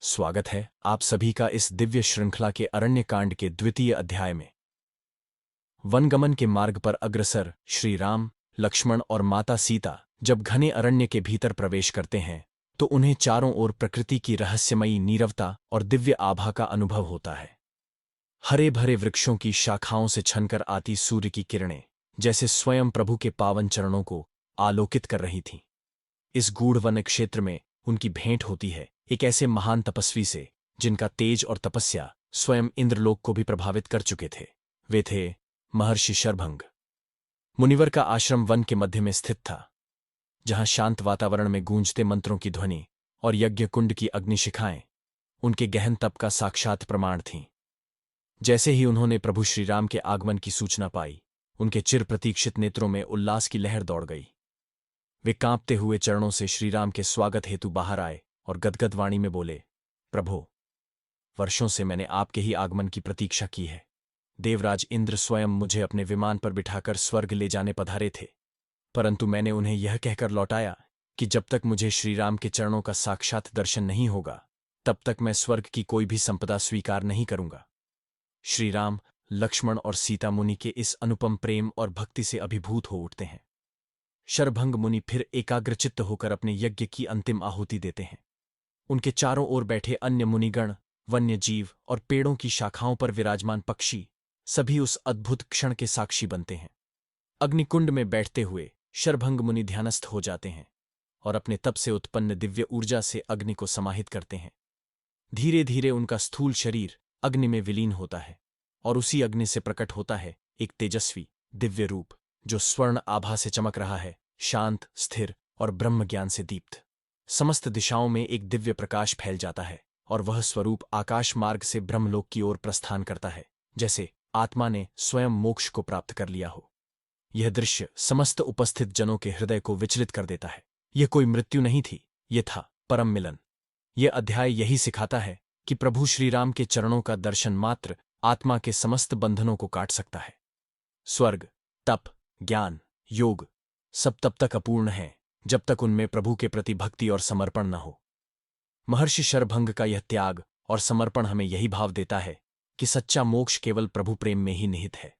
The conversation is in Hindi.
स्वागत है आप सभी का इस दिव्य श्रृंखला के अरण्य कांड के द्वितीय अध्याय में। वनगमन के मार्ग पर अग्रसर श्री राम, लक्ष्मण और माता सीता जब घने अरण्य के भीतर प्रवेश करते हैं तो उन्हें चारों ओर प्रकृति की रहस्यमयी नीरवता और दिव्य आभा का अनुभव होता है। हरे भरे वृक्षों की शाखाओं से छनकर आती सूर्य की किरणें जैसे स्वयं प्रभु के पावन चरणों को आलोकित कर रही थीं। इस गूढ़ वन क्षेत्र में उनकी भेंट होती है एक ऐसे महान तपस्वी से जिनका तेज और तपस्या स्वयं इंद्रलोक को भी प्रभावित कर चुके थे। वे थे महर्षि शरभंग। मुनिवर का आश्रम वन के मध्य में स्थित था, जहां शांत वातावरण में गूंजते मंत्रों की ध्वनि और यज्ञ कुंड की अग्निशिखाएं उनके गहन तप का साक्षात प्रमाण थीं। जैसे ही उन्होंने प्रभु श्रीराम के आगमन की सूचना पाई, उनके चिर प्रतीक्षित नेत्रों में उल्लास की लहर दौड़ गई। वे कांपते हुए चरणों से श्रीराम के स्वागत हेतु बाहर आए और गदगद वाणी में बोले, प्रभो, वर्षों से मैंने आपके ही आगमन की प्रतीक्षा की है। देवराज इंद्र स्वयं मुझे अपने विमान पर बिठाकर स्वर्ग ले जाने पधारे थे, परंतु मैंने उन्हें यह कहकर लौटाया कि जब तक मुझे श्रीराम के चरणों का साक्षात दर्शन नहीं होगा तब तक मैं स्वर्ग की कोई भी संपदा स्वीकार नहीं करूंगा। श्रीराम, लक्ष्मण और सीता मुनि के इस अनुपम प्रेम और भक्ति से अभिभूत हो उठते हैं। शरभंग मुनि फिर एकाग्रचित्त होकर अपने यज्ञ की अंतिम आहुति देते हैं। उनके चारों ओर बैठे अन्य मुनिगण, वन्य जीव और पेड़ों की शाखाओं पर विराजमान पक्षी सभी उस अद्भुत क्षण के साक्षी बनते हैं। अग्निकुंड में बैठते हुए शरभंग मुनि ध्यानस्थ हो जाते हैं और अपने तप से उत्पन्न दिव्य ऊर्जा से अग्नि को समाहित करते हैं। धीरे धीरे उनका स्थूल शरीर अग्नि में विलीन होता है और उसी अग्नि से प्रकट होता है एक तेजस्वी दिव्य रूप जो स्वर्ण आभा से चमक रहा है, शांत, स्थिर और ब्रह्म ज्ञान से दीप्त। समस्त दिशाओं में एक दिव्य प्रकाश फैल जाता है और वह स्वरूप आकाश मार्ग से ब्रह्मलोक की ओर प्रस्थान करता है, जैसे आत्मा ने स्वयं मोक्ष को प्राप्त कर लिया हो। यह दृश्य समस्त उपस्थित जनों के हृदय को विचलित कर देता है। यह कोई मृत्यु नहीं थी, यह था परम मिलन। यह अध्याय यही सिखाता है कि प्रभु श्रीराम के चरणों का दर्शन मात्र आत्मा के समस्त बंधनों को काट सकता है। स्वर्ग, तप, ज्ञान, योग सब तब तक अपूर्ण हैं जब तक उनमें प्रभु के प्रति भक्ति और समर्पण न हो। महर्षि शरभंग का यह त्याग और समर्पण हमें यही भाव देता है कि सच्चा मोक्ष केवल प्रभु प्रेम में ही निहित है।